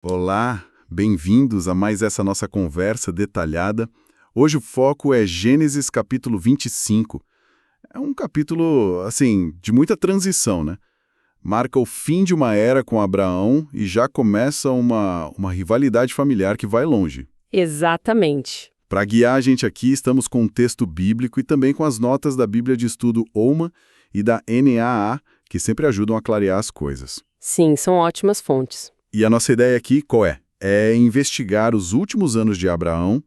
Olá, bem-vindos a mais essa nossa conversa detalhada. Hoje o foco é Gênesis capítulo 25. É um capítulo, assim, de muita transição, né? Marca o fim de uma era com Abraão e já começa uma rivalidade familiar que vai longe. Exatamente. Para guiar a gente aqui, estamos com um texto bíblico e também com as notas da Bíblia de Estudo Olma e da NAA, que sempre ajudam a clarear as coisas. Sim, são ótimas fontes. E a nossa ideia aqui, qual é? É investigar os últimos anos de Abraão,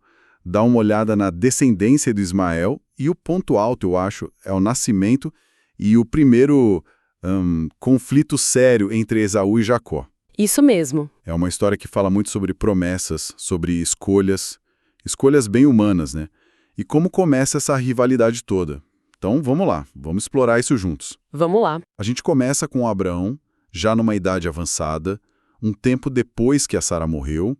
dar uma olhada na descendência do Ismael e o ponto alto, eu acho, é o nascimento e o primeiro conflito sério entre Esaú e Jacó. Isso mesmo. É uma história que fala muito sobre promessas, sobre escolhas bem humanas, né? E como começa essa rivalidade toda. Então, vamos lá, vamos explorar isso juntos. Vamos lá. A gente começa com Abraão, já numa idade avançada, um tempo depois que a Sara morreu.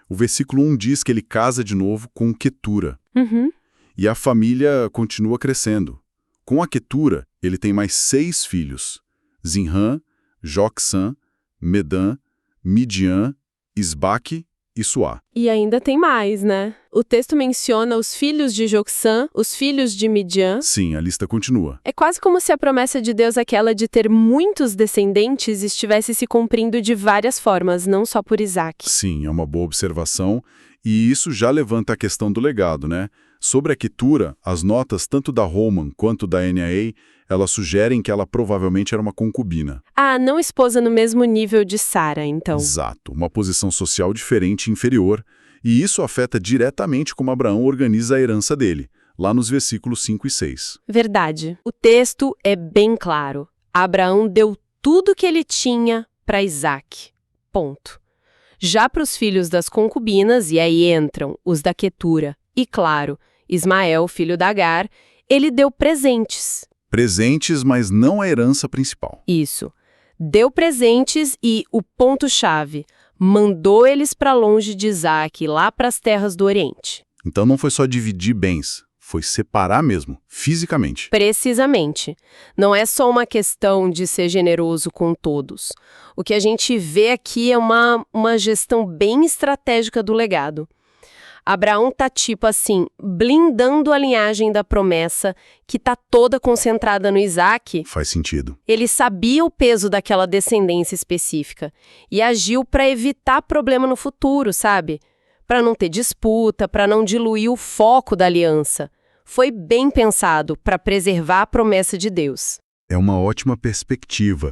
O versículo 1 diz que ele casa de novo com Quetura. Uhum. E a família continua crescendo. Com a Quetura, ele tem mais 6 filhos. Zinrã, Jocsã, Medã, Midian, Isbaque e Suá. E ainda tem mais, né? O texto menciona os filhos de Jocsã, os filhos de Midian. Sim, a lista continua. É quase como se a promessa de Deus, aquela de ter muitos descendentes, estivesse se cumprindo de várias formas, não só por Isaac. Sim, é uma boa observação. E isso já levanta a questão do legado, né? Sobre a Quetura, as notas tanto da Holman quanto da NAA, elas sugerem que ela provavelmente era uma concubina. Ah, não esposa no mesmo nível de Sara, então. Exato, uma posição social diferente e inferior. E isso afeta diretamente como Abraão organiza a herança dele, lá nos versículos 5 e 6. Verdade. O texto é bem claro. Abraão deu tudo que ele tinha para Isaac. Ponto. Já para os filhos das concubinas, e aí entram os da Quetura, e claro, Ismael, filho da Agar, ele deu presentes. Presentes, mas não a herança principal. Isso. Deu presentes e, o ponto-chave, mandou eles para longe de Isaac, lá para as terras do Oriente. Então não foi só dividir bens, foi separar mesmo, fisicamente. Precisamente. Não é só uma questão de ser generoso com todos. O que a gente vê aqui é uma gestão bem estratégica do legado. Abraão tá tipo assim, blindando a linhagem da promessa que tá toda concentrada no Isaac. Faz sentido. Ele sabia o peso daquela descendência específica e agiu para evitar problema no futuro, sabe? Para não ter disputa, para não diluir o foco da aliança. Foi bem pensado para preservar a promessa de Deus. É uma ótima perspectiva.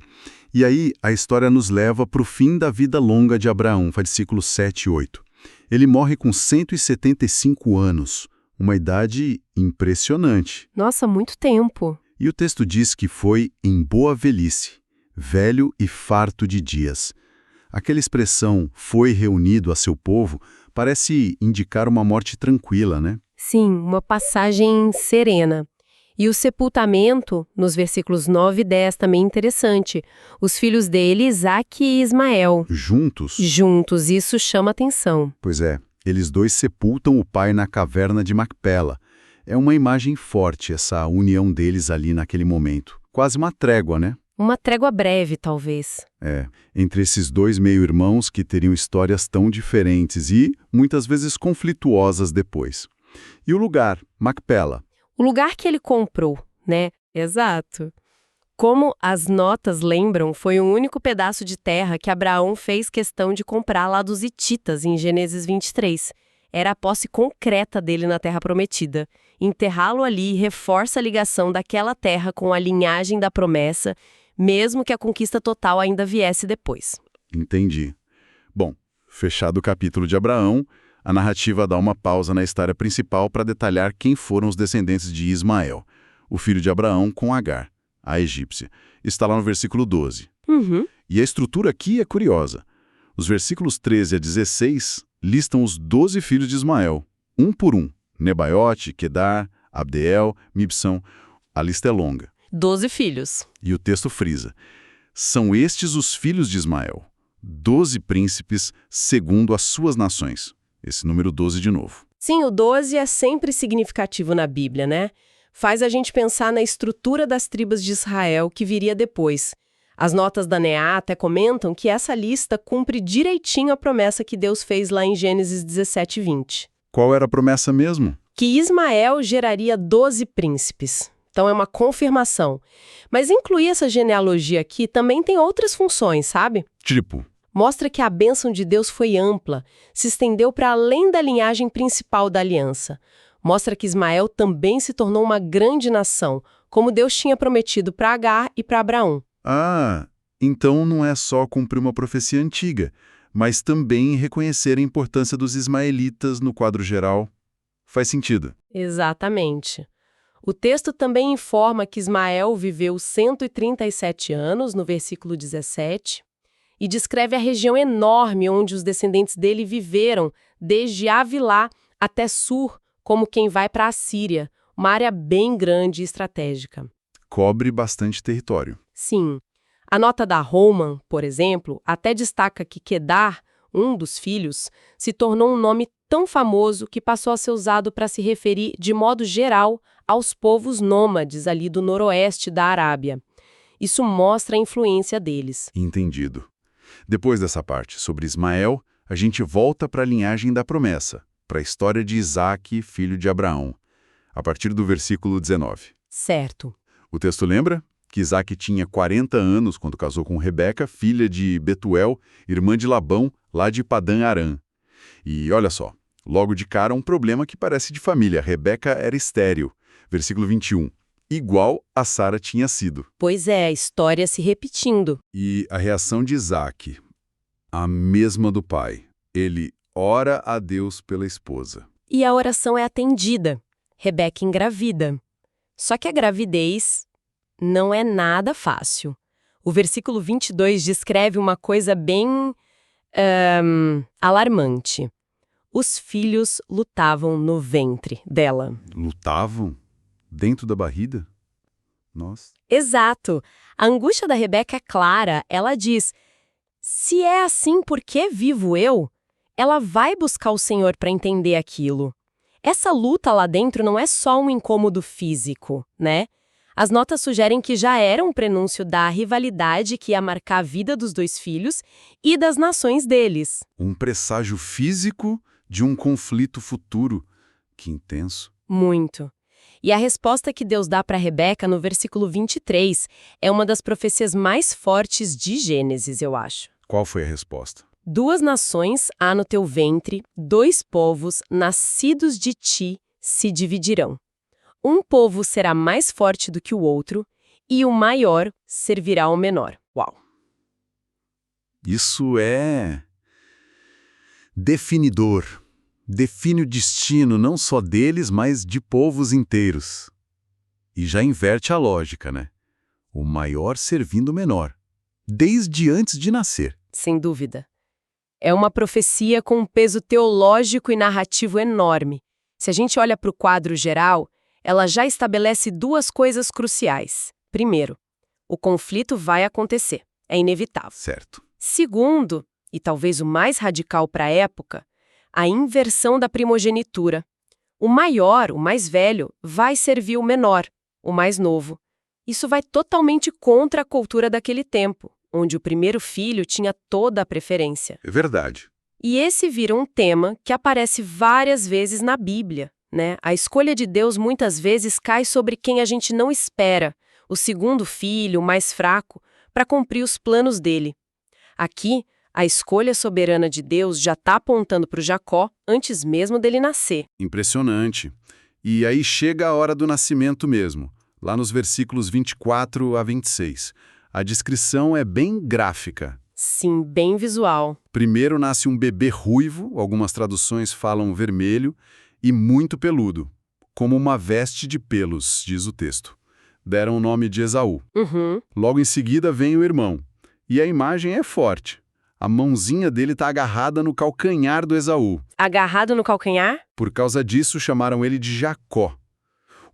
E aí a história nos leva para o fim da vida longa de Abraão, versículos 7 e 8. Ele morre com 175 anos, uma idade impressionante. Nossa, muito tempo. E o texto diz que foi em boa velhice, velho e farto de dias. Aquela expressão, foi reunido a seu povo, parece indicar uma morte tranquila, né? Sim, uma passagem serena. E o sepultamento, nos versículos 9 e 10, também é interessante. Os filhos dele, Isaac e Ismael. Juntos? Juntos, isso chama atenção. Pois é, eles dois sepultam o pai na caverna de Macpela. É uma imagem forte essa união deles ali naquele momento. Quase uma trégua, né? Uma trégua breve, talvez. É, entre esses dois meio-irmãos que teriam histórias tão diferentes e, muitas vezes, conflituosas depois. E o lugar, Macpela. O lugar que ele comprou, né? Exato. Como as notas lembram, foi o único pedaço de terra que Abraão fez questão de comprar lá dos hititas, em Gênesis 23. Era a posse concreta dele na terra prometida. Enterrá-lo ali reforça a ligação daquela terra com a linhagem da promessa, mesmo que a conquista total ainda viesse depois. Entendi. Bom, fechado o capítulo de Abraão, a narrativa dá uma pausa na história principal para detalhar quem foram os descendentes de Ismael, o filho de Abraão com Agar, a egípcia. Está lá no versículo 12. Uhum. E a estrutura aqui é curiosa. Os versículos 13 a 16 listam os 12 filhos de Ismael, um por um. Nebaiote, Quedar, Abdeel, Mibsão. A lista é longa. 12 filhos. E o texto frisa. São estes os filhos de Ismael, 12 príncipes segundo as suas nações. Esse número 12 de novo. Sim, o 12 é sempre significativo na Bíblia, né? Faz a gente pensar na estrutura das tribos de Israel que viria depois. As notas da NEA até comentam que essa lista cumpre direitinho a promessa que Deus fez lá em Gênesis 17:20. Qual era a promessa mesmo? Que Ismael geraria 12 príncipes. Então é uma confirmação. Mas incluir essa genealogia aqui também tem outras funções, sabe? Tipo, Mostra que a bênção de Deus foi ampla, se estendeu para além da linhagem principal da aliança. Mostra que Ismael também se tornou uma grande nação, como Deus tinha prometido para Agar e para Abraão. então não é só cumprir uma profecia antiga, mas também reconhecer a importância dos ismaelitas no quadro geral. Faz sentido. Exatamente. O texto também informa que Ismael viveu 137 anos, no versículo 17, e descreve a região enorme onde os descendentes dele viveram, desde Avilá até Sur, como quem vai para a Síria, uma área bem grande e estratégica. Cobre bastante território. Sim. A nota da Holman, por exemplo, até destaca que Quedar, um dos filhos, se tornou um nome tão famoso que passou a ser usado para se referir, de modo geral, aos povos nômades ali do noroeste da Arábia. Isso mostra a influência deles. Entendido. Depois dessa parte sobre Ismael, a gente volta para a linhagem da promessa, para a história de Isaque, filho de Abraão, a partir do versículo 19. Certo. O texto lembra que Isaque tinha 40 anos quando casou com Rebeca, filha de Betuel, irmã de Labão, lá de Padã-Arã. E olha só, logo de cara um problema que parece de família. Rebeca era estéril. Versículo 21. Igual a Sara tinha sido. Pois é, a história se repetindo. E a reação de Isaque, a mesma do pai. Ele ora a Deus pela esposa. E a oração é atendida. Rebeca engravida. Só que a gravidez não é nada fácil. O versículo 22 descreve uma coisa bem alarmante. Os filhos lutavam no ventre dela. Lutavam? Dentro da barriga? Nossa. Exato. A angústia da Rebeca é clara. Ela diz, se é assim, por que vivo eu? Ela vai buscar o Senhor para entender aquilo. Essa luta lá dentro não é só um incômodo físico, né? As notas sugerem que já era um prenúncio da rivalidade que ia marcar a vida dos dois filhos e das nações deles. Um presságio físico de um conflito futuro. Que intenso. Muito. E a resposta que Deus dá para Rebeca no versículo 23 é uma das profecias mais fortes de Gênesis, eu acho. Qual foi a resposta? 2 nações há no teu ventre, 2 povos nascidos de ti se dividirão. Um povo será mais forte do que o outro, e o maior servirá ao menor. Uau! Isso é definidor. Define o destino não só deles, mas de povos inteiros. E já inverte a lógica, né? O maior servindo o menor, desde antes de nascer. Sem dúvida. É uma profecia com um peso teológico e narrativo enorme. Se a gente olha para o quadro geral, ela já estabelece 2 coisas cruciais. Primeiro, o conflito vai acontecer. É inevitável. Certo. Segundo, e talvez o mais radical para a época, a inversão da primogenitura. O maior, o mais velho, vai servir o menor, o mais novo. Isso vai totalmente contra a cultura daquele tempo, onde o primeiro filho tinha toda a preferência. É verdade. E esse vira um tema que aparece várias vezes na Bíblia, né? A escolha de Deus muitas vezes cai sobre quem a gente não espera, o segundo filho, o mais fraco, para cumprir os planos dele. Aqui, a escolha soberana de Deus já está apontando para o Jacó antes mesmo dele nascer. Impressionante. E aí chega a hora do nascimento mesmo, lá nos versículos 24 a 26. A descrição é bem gráfica. Sim, bem visual. Primeiro nasce um bebê ruivo, algumas traduções falam vermelho, e muito peludo, como uma veste de pelos, diz o texto. Deram o nome de Esaú. Logo em seguida vem o irmão. E a imagem é forte. A mãozinha dele está agarrada no calcanhar do Esaú. Agarrado no calcanhar? Por causa disso, chamaram ele de Jacó.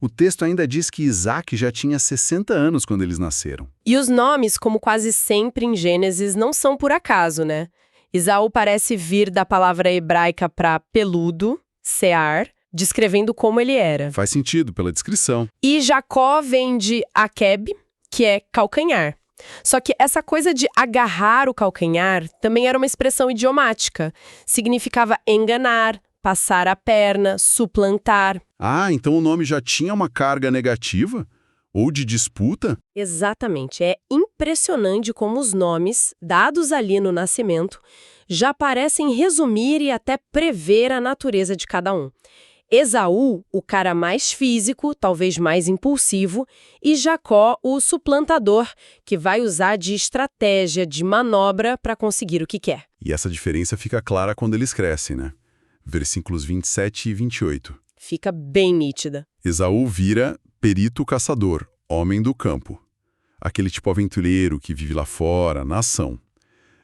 O texto ainda diz que Isaque já tinha 60 anos quando eles nasceram. E os nomes, como quase sempre em Gênesis, não são por acaso, né? Esaú parece vir da palavra hebraica para peludo, sear, descrevendo como ele era. Faz sentido pela descrição. E Jacó vem de Akeb, que é calcanhar. Só que essa coisa de agarrar o calcanhar também era uma expressão idiomática. Significava enganar, passar a perna, suplantar. Ah, então o nome já tinha uma carga negativa? Ou de disputa? Exatamente. É impressionante como os nomes, dados ali no nascimento, já parecem resumir e até prever a natureza de cada um. Esaú, o cara mais físico, talvez mais impulsivo, e Jacó, o suplantador, que vai usar de estratégia, de manobra para conseguir o que quer. E essa diferença fica clara quando eles crescem, né? Versículos 27 e 28. Fica bem nítida. Esaú vira perito caçador, homem do campo. Aquele tipo aventureiro que vive lá fora, na ação.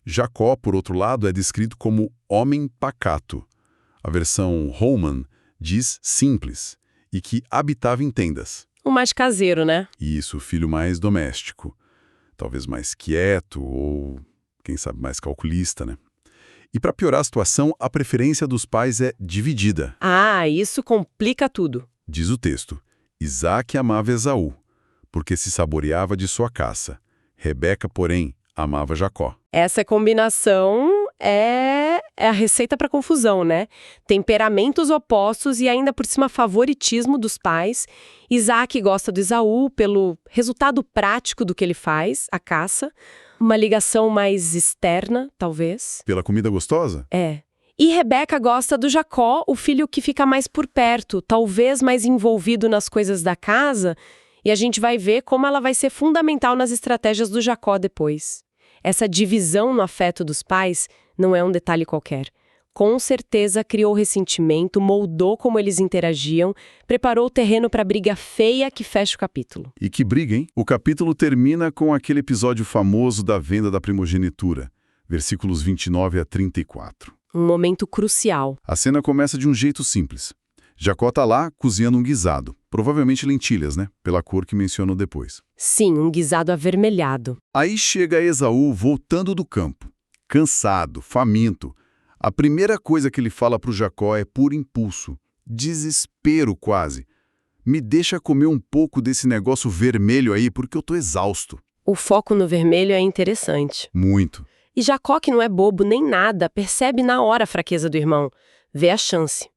Jacó, por outro lado, é descrito como homem pacato. A versão Holman diz simples, e que habitava em tendas. O mais caseiro, né? Isso, o filho mais doméstico. Talvez mais quieto ou, quem sabe, mais calculista, né? E para piorar a situação, a preferência dos pais é dividida. Ah, isso complica tudo. Diz o texto, Isaque amava Esaú, porque se saboreava de sua caça. Rebeca, porém, amava Jacó. Essa combinação é a receita para confusão, né? Temperamentos opostos e ainda por cima favoritismo dos pais. Isaac gosta do Esaú pelo resultado prático do que ele faz, a caça. Uma ligação mais externa, talvez. Pela comida gostosa? É. E Rebeca gosta do Jacó, o filho que fica mais por perto, talvez mais envolvido nas coisas da casa, e a gente vai ver como ela vai ser fundamental nas estratégias do Jacó depois. Essa divisão no afeto dos pais não é um detalhe qualquer. Com certeza criou ressentimento, moldou como eles interagiam, preparou o terreno para a briga feia que fecha o capítulo. E que briga, hein? O capítulo termina com aquele episódio famoso da venda da primogenitura, versículos 29 a 34. Um momento crucial. A cena começa de um jeito simples. Jacó está lá cozinhando um guisado, provavelmente lentilhas, né? Pela cor que mencionou depois. Sim, um guisado avermelhado. Aí chega Esaú voltando do campo, cansado, faminto. A primeira coisa que ele fala para o Jacó é por impulso, desespero quase. Me deixa comer um pouco desse negócio vermelho aí porque eu tô exausto. O foco no vermelho é interessante. Muito. E Jacó, que não é bobo nem nada, percebe na hora a fraqueza do irmão, vê a chance.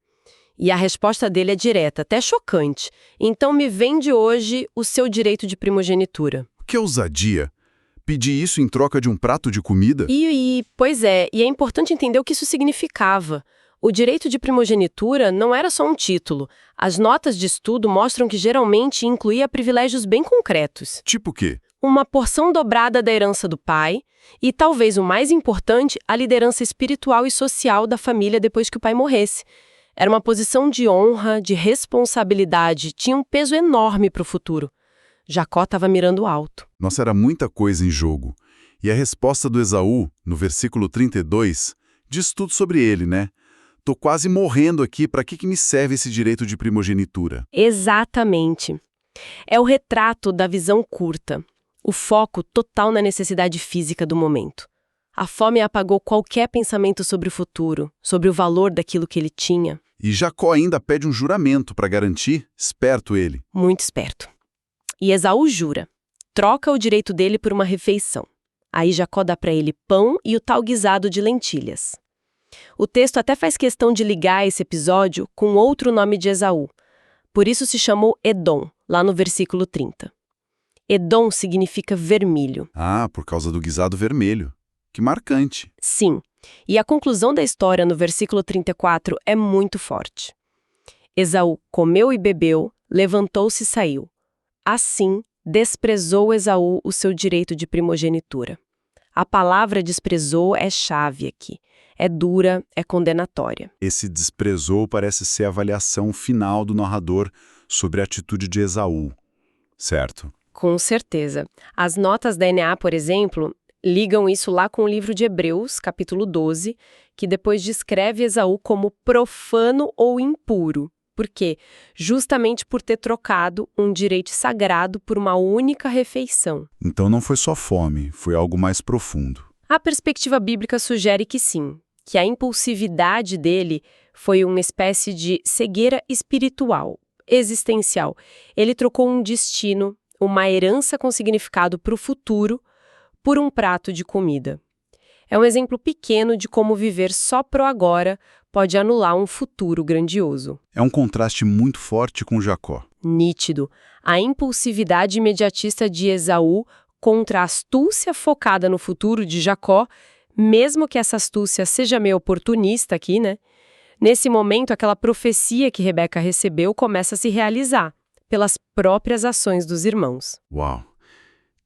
E a resposta dele é direta, até chocante. Então me vende hoje o seu direito de primogenitura. Que ousadia! Pedir isso em troca de um prato de comida? Pois é, e é importante entender o que isso significava. O direito de primogenitura não era só um título. As notas de estudo mostram que geralmente incluía privilégios bem concretos. Tipo o quê? Uma porção dobrada da herança do pai e, talvez o mais importante, a liderança espiritual e social da família depois que o pai morresse. Era uma posição de honra, de responsabilidade, tinha um peso enorme para o futuro. Jacó estava mirando alto. Nossa, era muita coisa em jogo. E a resposta do Esaú, no versículo 32, diz tudo sobre ele, né? Tô quase morrendo aqui, para que me serve esse direito de primogenitura? Exatamente. É o retrato da visão curta. O foco total na necessidade física do momento. A fome apagou qualquer pensamento sobre o futuro, sobre o valor daquilo que ele tinha. E Jacó ainda pede um juramento para garantir, esperto ele. Muito esperto. E Esaú jura. Troca o direito dele por uma refeição. Aí Jacó dá para ele pão e o tal guisado de lentilhas. O texto até faz questão de ligar esse episódio com outro nome de Esaú. Por isso se chamou Edom, lá no versículo 30. Edom significa vermelho. Ah, por causa do guisado vermelho. Que marcante. Sim. E a conclusão da história no versículo 34 é muito forte. Esaú comeu e bebeu, levantou-se e saiu. Assim, desprezou Esaú o seu direito de primogenitura. A palavra desprezou é chave aqui. É dura, é condenatória. Esse desprezou parece ser a avaliação final do narrador sobre a atitude de Esaú. Certo? Com certeza. As notas da NA, por exemplo, ligam isso lá com o livro de Hebreus, capítulo 12, que depois descreve Esaú como profano ou impuro. Por quê? Justamente por ter trocado um direito sagrado por uma única refeição. Então não foi só fome, foi algo mais profundo. A perspectiva bíblica sugere que sim, que a impulsividade dele foi uma espécie de cegueira espiritual, existencial. Ele trocou um destino, uma herança com significado para o futuro, por um prato de comida. É um exemplo pequeno de como viver só pro agora pode anular um futuro grandioso. É um contraste muito forte com Jacó. Nítido. A impulsividade imediatista de Esaú contra a astúcia focada no futuro de Jacó, mesmo que essa astúcia seja meio oportunista aqui, né? Nesse momento, aquela profecia que Rebeca recebeu começa a se realizar, pelas próprias ações dos irmãos. Uau!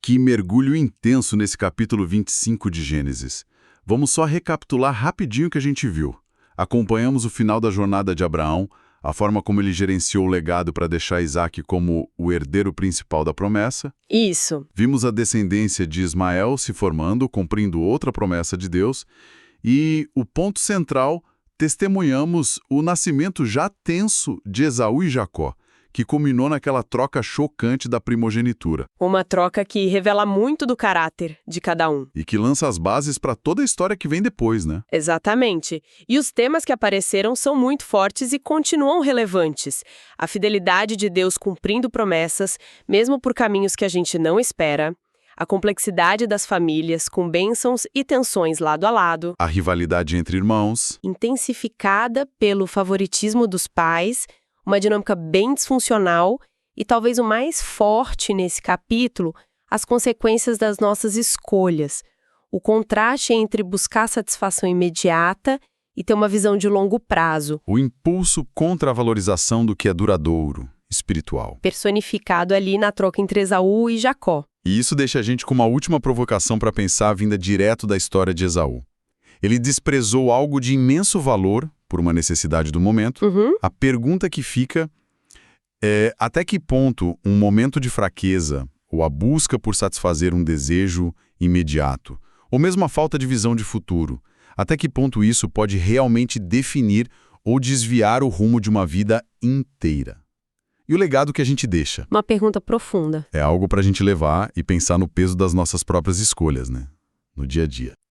Que mergulho intenso nesse capítulo 25 de Gênesis. Vamos só recapitular rapidinho o que a gente viu. Acompanhamos o final da jornada de Abraão, a forma como ele gerenciou o legado para deixar Isaac como o herdeiro principal da promessa. Isso. Vimos a descendência de Ismael se formando, cumprindo outra promessa de Deus. E o ponto central, testemunhamos o nascimento já tenso de Esaú e Jacó, que culminou naquela troca chocante da primogenitura. Uma troca que revela muito do caráter de cada um. E que lança as bases para toda a história que vem depois, né? Exatamente. E os temas que apareceram são muito fortes e continuam relevantes. A fidelidade de Deus cumprindo promessas, mesmo por caminhos que a gente não espera. A complexidade das famílias, com bênçãos e tensões lado a lado. A rivalidade entre irmãos. Intensificada pelo favoritismo dos pais, uma dinâmica bem disfuncional e talvez o mais forte nesse capítulo, as consequências das nossas escolhas. O contraste entre buscar satisfação imediata e ter uma visão de longo prazo. O impulso contra a valorização do que é duradouro, espiritual. Personificado ali na troca entre Esaú e Jacó. E isso deixa a gente com uma última provocação para pensar vinda direto da história de Esaú. Ele desprezou algo de imenso valor por uma necessidade do momento. A pergunta que fica é até que ponto um momento de fraqueza ou a busca por satisfazer um desejo imediato, ou mesmo a falta de visão de futuro, até que ponto isso pode realmente definir ou desviar o rumo de uma vida inteira? E o legado que a gente deixa? Uma pergunta profunda. É algo para a gente levar e pensar no peso das nossas próprias escolhas, né? No dia a dia.